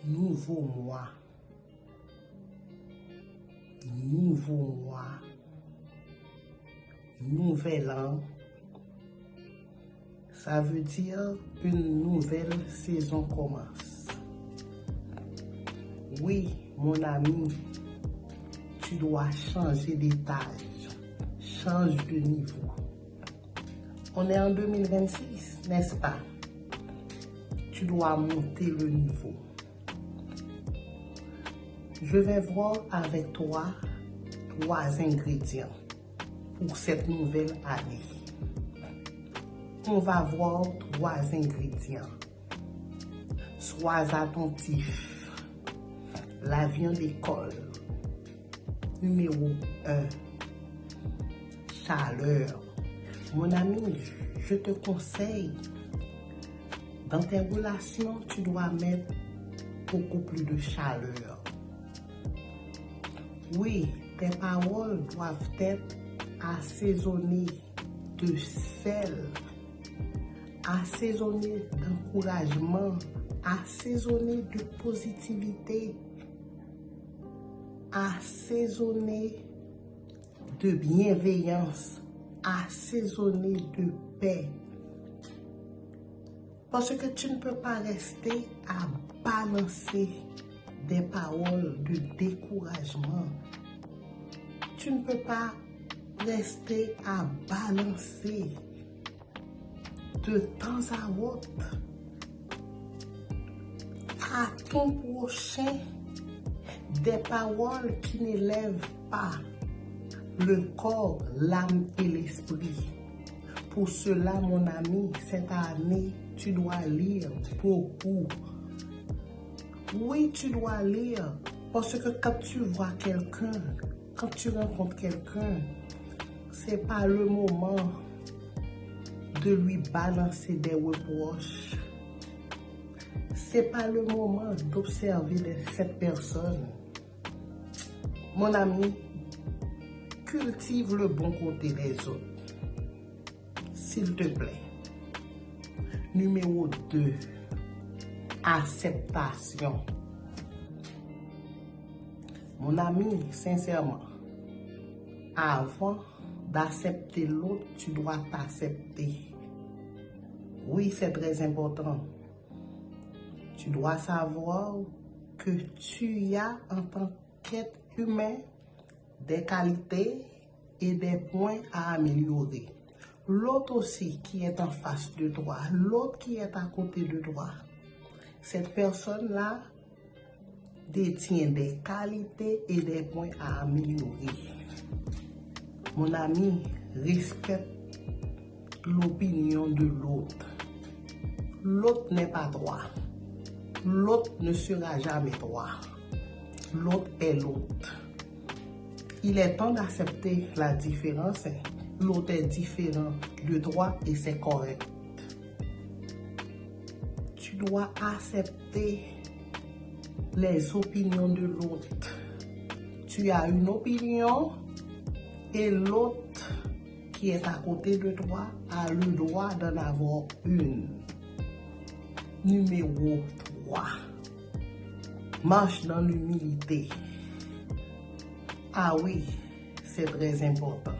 Nouveau mois. Nouveau mois. Nouvel an. Ça veut dire une nouvelle saison commence. Oui, mon ami, tu dois changer d'étage, change de niveau. On est en 2026, n'est-ce pas? Tu dois monter le niveau. Je vais voir avec toi 3 ingrédients pour cette nouvelle année. On va voir 3 ingrédients. Sois attentif. La viande d'école. Numéro 1. Chaleur. Mon ami, je te conseille, dans tes relations, tu dois mettre beaucoup plus de chaleur. Oui, tes paroles doivent être assaisonnées de sel, assaisonnées d'encouragement, assaisonnées de positivité, assaisonnées de bienveillance, assaisonnées de paix. Parce que tu ne peux pas rester à balancer des paroles de découragement. Tu ne peux pas rester à balancer de temps à autre à ton prochain des paroles qui n'élèvent pas le corps, l'âme et l'esprit. Pour cela, mon ami, cette année, tu dois lire beaucoup. Oui, tu dois lire, parce que quand tu vois quelqu'un, quand tu rencontres quelqu'un, c'est pas le moment de lui balancer des reproches. C'est pas le moment d'observer cette personne. Mon ami, cultive le bon côté des autres. S'il te plaît. Numéro 2. Acceptation. Mon ami, sincèrement, avant d'accepter l'autre, tu dois t'accepter. Oui, c'est très important. Tu dois savoir que tu as en tant qu'être humain des qualités et des points à améliorer. L'autre aussi qui est en face de toi, l'autre qui est à côté de toi, cette personne-là détient des qualités et des points à améliorer. Mon ami, respecte l'opinion de l'autre. L'autre n'est pas droit. L'autre ne sera jamais droit. L'autre est l'autre. Il est temps d'accepter la différence. L'autre est différent de toi et c'est correct. Tu dois accepter les opinions de l'autre. Tu as une opinion et l'autre qui est à côté de toi a le droit d'en avoir une. Numéro 3. Marche dans l'humilité. Ah oui, c'est très important.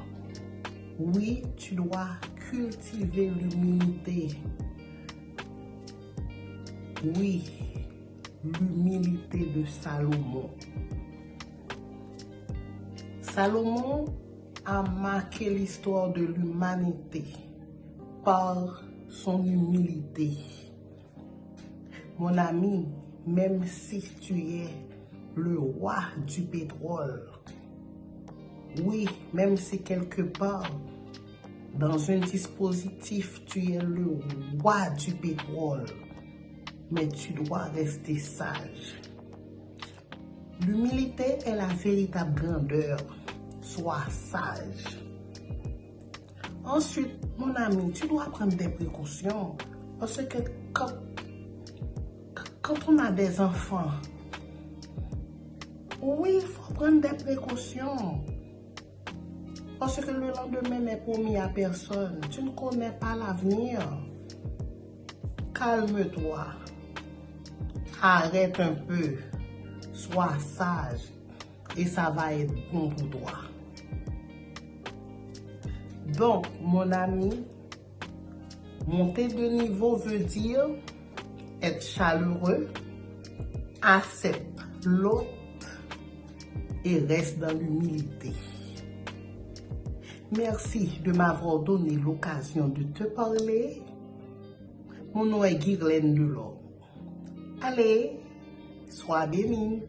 Oui, tu dois cultiver l'humilité. Oui, l'humilité de Salomon. Salomon a marqué l'histoire de l'humanité par son humilité. Mon ami, même si tu es le roi du pétrole, oui, même si quelque part, dans un dispositif, tu es le roi du pétrole, mais tu dois rester sage. L'humilité est la véritable grandeur. Sois sage. Ensuite, mon ami, tu dois prendre des précautions. Parce que quand on a des enfants, oui, il faut prendre des précautions. Parce que le lendemain n'est promis à personne. Tu ne connais pas l'avenir. Calme-toi. arrête un peu, sois sage et ça va être bon pour toi. Donc, mon ami, monter de niveau veut dire être chaleureux, accepte l'autre et reste dans l'humilité. Merci de m'avoir donné l'occasion de te parler. Mon nom est Guirlaine Delorme. Allez, sois béni.